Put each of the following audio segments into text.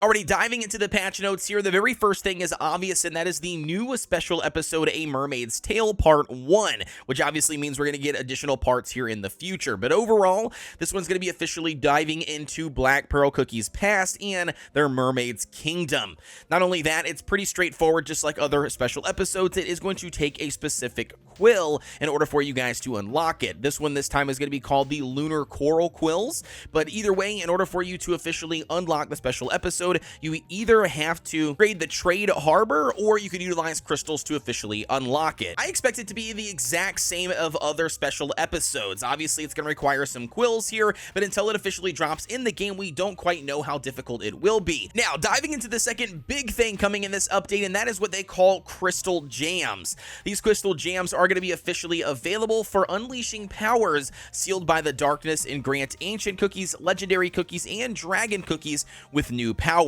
Already diving into the patch notes here, the very first thing is obvious, and that is the new special episode, A Mermaid's Tale Part 1, which obviously means we're going to get additional parts here in the future. But overall, this one's going to be officially diving into Black Pearl Cookie's past and their Mermaid's Kingdom. Not only that, it's pretty straightforward, just like other special episodes. It is going to take a specific quill in order for you guys to unlock it. This one this time is going to be called the Lunar Coral Quills, but either way, in order for you to officially unlock the special episode, you either have to trade the Trade Harbor or you could utilize crystals to officially unlock it. I expect it to be the exact same of other special episodes. Obviously, it's going to require some quills here, but until it officially drops in the game, we don't quite know how difficult it will be. Now, diving into the second big thing coming in this update, and that is what they call Crystal Jams. These Crystal Jams are going to be officially available for unleashing powers sealed by the darkness and grant ancient cookies, legendary cookies, and dragon cookies with new powers.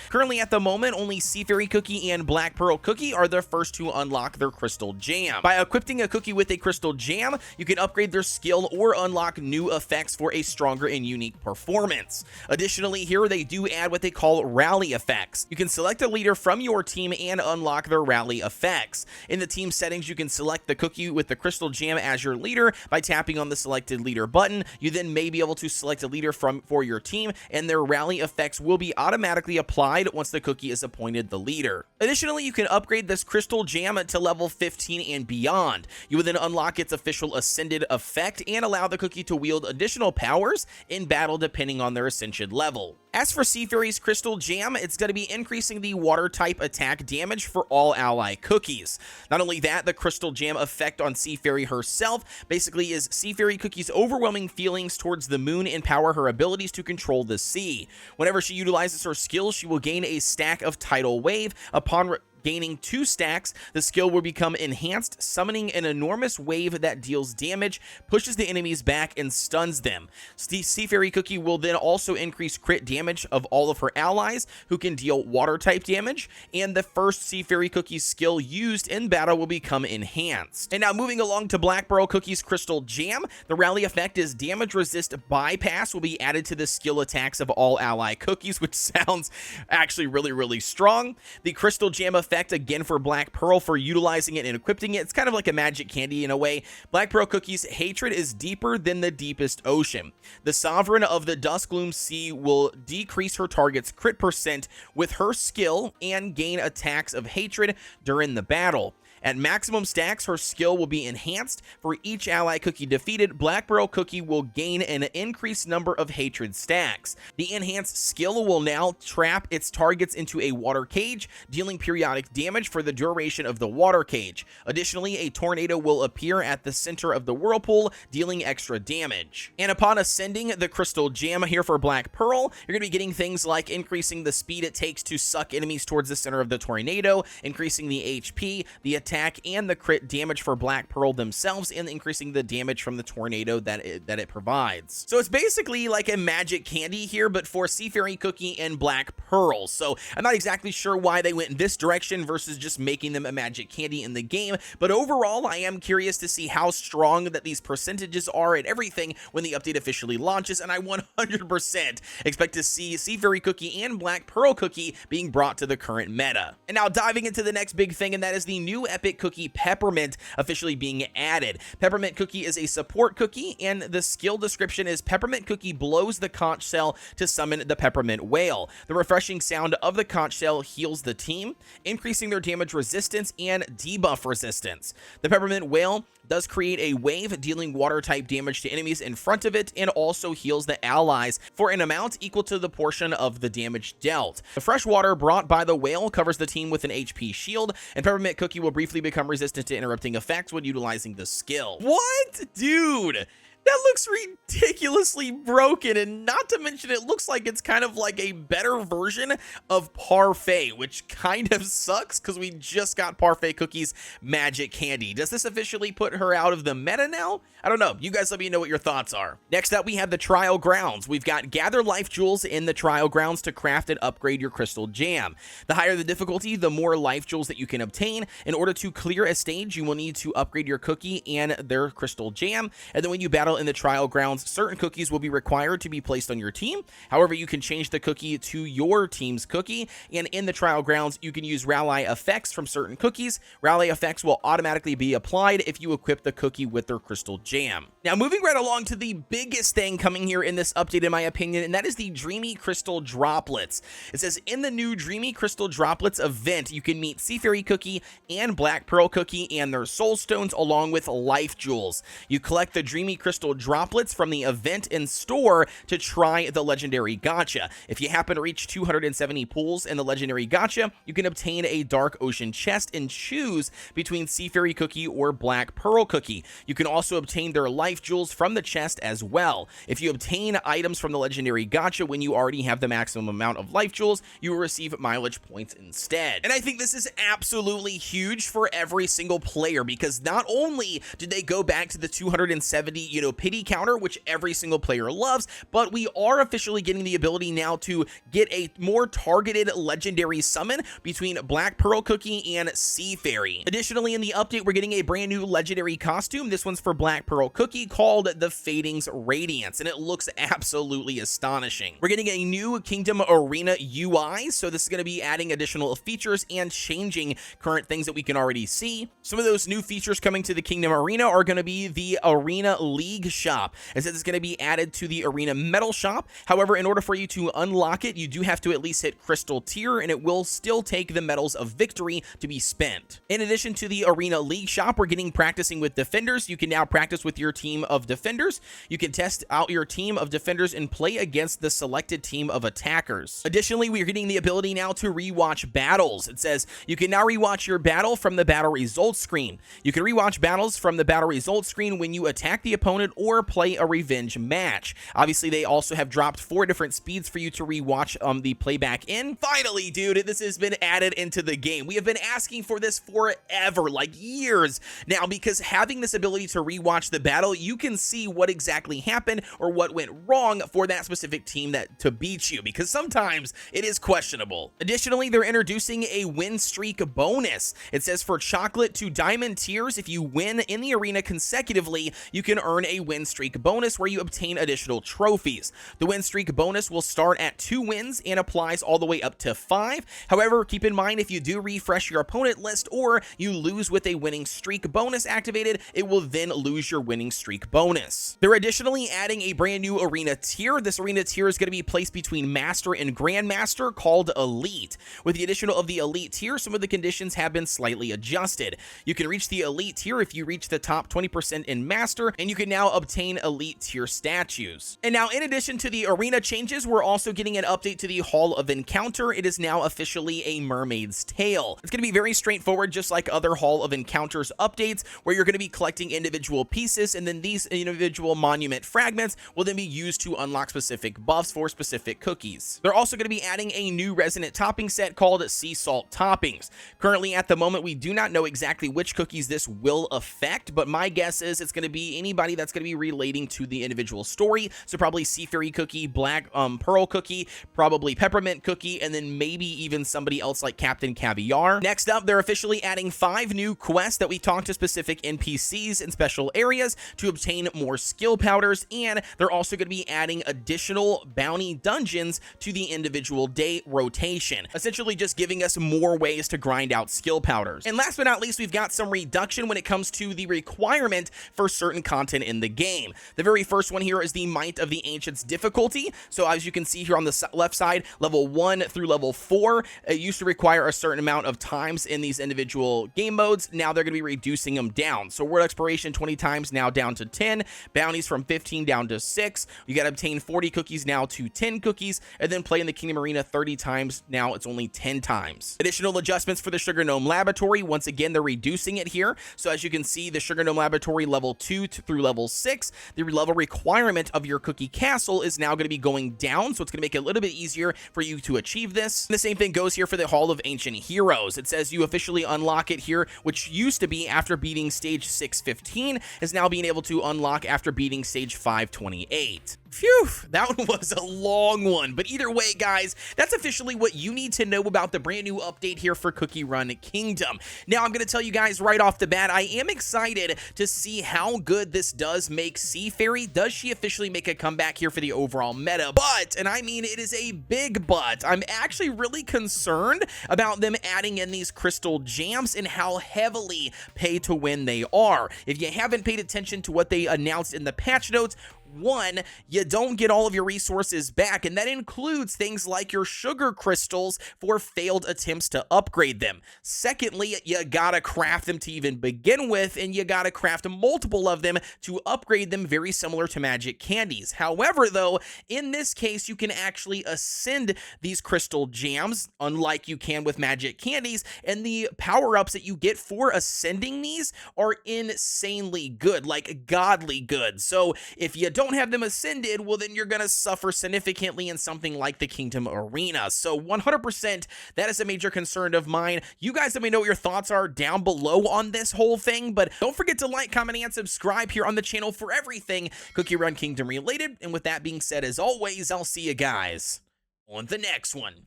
Currently at the moment, only Sea Fairy Cookie and Black Pearl Cookie are the first to unlock their Crystal Jam. By equipping a cookie with a Crystal Jam, you can upgrade their skill or unlock new effects for a stronger and unique performance. Additionally, here they do add what they call rally effects. You can select a leader from your team and unlock their rally effects. In the team settings, you can select the cookie with the Crystal Jam as your leader by tapping on the selected leader button. You then may be able to select a leader for your team, and their rally effects will be automatically applied once the cookie is appointed the leader. Additionally, you can upgrade this Crystal Jam to level 15 and beyond. You will then unlock its official Ascended effect and allow the cookie to wield additional powers in battle depending on their Ascension level. As for Sea Fairy's Crystal Jam, it's going to be increasing the water type attack damage for all ally cookies. Not only that, the Crystal Jam effect on Sea Fairy herself basically is Sea Fairy Cookie's overwhelming feelings towards the moon empower her abilities to control the sea. Whenever she utilizes her skills, she will gain a stack of Tidal Wave. Upon gaining 2 stacks, the skill will become enhanced, summoning an enormous wave that deals damage, pushes the enemies back, and stuns them. Sea Fairy Cookie will then also increase crit damage of all of her allies who can deal water type damage, and the first Sea Fairy Cookie skill used in battle will become enhanced. And now moving along to Black Pearl Cookie's Crystal Jam, the rally effect is damage resist bypass will be added to the skill attacks of all ally cookies, which sounds actually really strong. The Crystal Jam effect again for Black Pearl for utilizing it and equipping it. It's kind of like a magic candy in a way. Black Pearl Cookie's hatred is deeper than the deepest ocean. The Sovereign of the Duskgloom Sea will decrease her target's crit percent with her skill and gain attacks of hatred during the battle. At maximum stacks, her skill will be enhanced. For each ally cookie defeated, Black Pearl Cookie will gain an increased number of hatred stacks. The enhanced skill will now trap its targets into a water cage, dealing periodic damage for the duration of the water cage. Additionally, a tornado will appear at the center of the whirlpool, dealing extra damage. And upon ascending the Crystal Jam here for Black Pearl, you're going to be getting things like increasing the speed it takes to suck enemies towards the center of the tornado, increasing the HP, the attack, and the crit damage for Black Pearl themselves, and increasing the damage from the tornado that it provides. So it's basically like a magic candy here, but for Sea Fairy Cookie and Black Pearl. So I'm not exactly sure why they went in this direction versus just making them a magic candy in the game, but overall I am curious to see how strong that these percentages are and everything when the update officially launches, and I 100% expect to see Sea Fairy Cookie and Black Pearl Cookie being brought to the current meta. And now diving into the next big thing, and that is the new epic cookie Peppermint officially being added. Peppermint Cookie is a support cookie, and the skill description is Peppermint Cookie blows the conch shell to summon the Peppermint Whale. The refreshing sound of the conch shell heals the team, increasing their damage resistance and debuff resistance. The Peppermint Whale does create a wave, dealing water type damage to enemies in front of it, and also heals the allies for an amount equal to the portion of the damage dealt. The fresh water brought by the whale covers the team with an HP shield, and Peppermint Cookie will briefly become resistant to interrupting effects when utilizing the skill. What? Dude! That looks ridiculously broken, and not to mention it looks like it's kind of like a better version of Parfait, which kind of sucks because we just got Parfait Cookie's magic candy. Does this officially put her out of the meta now? I don't know. You guys let me know what your thoughts are. Next up, we have the Trial Grounds. We've got gather life jewels in the Trial Grounds to craft and upgrade your Crystal Jam. The higher the difficulty, the more life jewels that you can obtain. In order to clear a stage, you will need to upgrade your cookie and their Crystal Jam, and then when you battle battle in the trial grounds, certain cookies will be required to be placed on your team. However, you can change the cookie to your team's cookie, and in the trial grounds, you can use rally effects from certain cookies. Rally effects will automatically be applied if you equip the cookie with their crystal gem. Now, moving right along to the biggest thing coming here in this update, in my opinion, and that is the Dreamy Crystal Droplets. It says, in the new Dreamy Crystal Droplets event, you can meet Sea Fairy Cookie and Black Pearl Cookie and their soul stones along with life jewels. You collect the Dreamy Crystal Droplets from the event and store to try the legendary gacha. If you happen to reach 270 pulls in the legendary gacha, you can obtain a Dark Ocean chest and choose between Sea Fairy Cookie or Black Pearl Cookie. You can also obtain their life jewels from the chest as well. If you obtain items from the legendary gacha when you already have the maximum amount of life jewels, you will receive mileage points instead. And I think this is absolutely huge for every single player, because not only did they go back to the 270, pity counter, which every single player loves, but we are officially getting the ability now to get a more targeted legendary summon between Black Pearl Cookie and Sea Fairy. Additionally, in the update, we're getting a brand new legendary costume. This one's for Black Pearl Cookie, called the Fading's Radiance, and it looks absolutely astonishing. We're getting a new Kingdom Arena UI, so this is going to be adding additional features and changing current things that we can already see. Some of those new features coming to the Kingdom Arena are going to be the Arena League shop. It says it's going to be added to the Arena Metal shop. However, in order for you to unlock it, you do have to at least hit Crystal Tier, and it will still take the Medals of Victory to be spent. In addition to the Arena League shop, we're getting practicing with defenders. You can now practice with your team of defenders. You can test out your team of defenders and play against the selected team of attackers. Additionally, we're getting the ability now to rewatch battles. It says you can now rewatch your battle from the battle results screen. You can rewatch battles from the battle results screen when you attack the opponent or play a revenge match. Obviously, they also have dropped 4 different speeds for you to rewatch the playback in. Finally, dude, this has been added into the game. We have been asking for this forever, like years now, because having this ability to rewatch the battle, you can see what exactly happened or what went wrong for that specific team to beat you, because sometimes it is questionable. Additionally, they're introducing a win streak bonus. It says for chocolate to diamond tiers, if you win in the arena consecutively, you can earn a win streak bonus where you obtain additional trophies. The win streak bonus will start at 2 wins and applies all the way up to 5. However, keep in mind, if you do refresh your opponent list or you lose with a winning streak bonus activated, it will then lose your winning streak bonus. They're additionally adding a brand new arena tier. This arena tier is going to be placed between Master and Grandmaster, called Elite. With the addition of the Elite tier, some of the conditions have been slightly adjusted. You can reach the Elite tier if you reach the top 20% in Master, and you can now obtain Elite tier statues. And now, in addition to the arena changes, we're also getting an update to the Hall of Encounter. It is now officially a Mermaid's Tale. It's going to be very straightforward, just like other Hall of Encounters updates, where you're going to be collecting individual pieces, and then these individual monument fragments will then be used to unlock specific buffs for specific cookies. They're also going to be adding a new resonant topping set called Sea Salt Toppings. Currently, at the moment, we do not know exactly which cookies this will affect, but my guess is it's going to be anybody that's going to be relating to the individual story. So probably Sea Fairy Cookie, Black Pearl Cookie, probably Peppermint Cookie, and then maybe even somebody else like Captain Caviar. Next up, they're officially adding 5 new quests that we talk to specific NPCs in special areas to obtain more skill powders, and they're also going to be adding additional bounty dungeons to the individual day rotation, essentially just giving us more ways to grind out skill powders. And last but not least, we've got some reduction when it comes to the requirement for certain content in the game. The very first one here is the Might of the Ancients difficulty. So as you can see here on the left side, level 1 through level 4, it used to require a certain amount of times in these individual game modes. Now they're going to be reducing them down. So world exploration 20 times now down to 10, bounties from 15 down to 6. You got to obtain 40 cookies now to 10 cookies, and then play in the Kingdom Arena 30 times. Now it's only 10 times. Additional adjustments for the Sugar Gnome Laboratory. Once again, they're reducing it here. So as you can see, the Sugar Gnome Laboratory level 2 through level 6, the level requirement of your cookie castle is now going to be going down. So it's going to make it a little bit easier for you to achieve this. And the same thing goes here for the Hall of Ancient Heroes. It says you officially unlock it here, which used to be after beating stage 615, is now being able to unlock after beating stage 528. Phew, that one was a long one. But either way, guys, that's officially what you need to know about the brand new update here for Cookie Run Kingdom. Now, I'm going to tell you guys right off the bat, I am excited to see how good this does make Sea Fairy. Does she officially make a comeback here for the overall meta? But, and I mean it is a big but, I'm actually really concerned about them adding in these crystal gems and how heavily pay to win they are. If you haven't paid attention to what they announced in the patch notes, one, you don't get all of your resources back, and that includes things like your sugar crystals for failed attempts to upgrade them. Secondly, you gotta craft them to even begin with, and you gotta craft multiple of them to upgrade them, very similar to magic candies. However, though, in this case, you can actually ascend these crystal gems, unlike you can with magic candies, and the power-ups that you get for ascending these are insanely good, like godly good. So if you don't have them ascended, well, then you're going to suffer significantly in something like the Kingdom Arena. So 100%, that is a major concern of mine. You guys let me know what your thoughts are down below on this whole thing, but don't forget to like, comment, and subscribe here on the channel for everything Cookie Run Kingdom related. And with that being said, as always, I'll see you guys on the next one.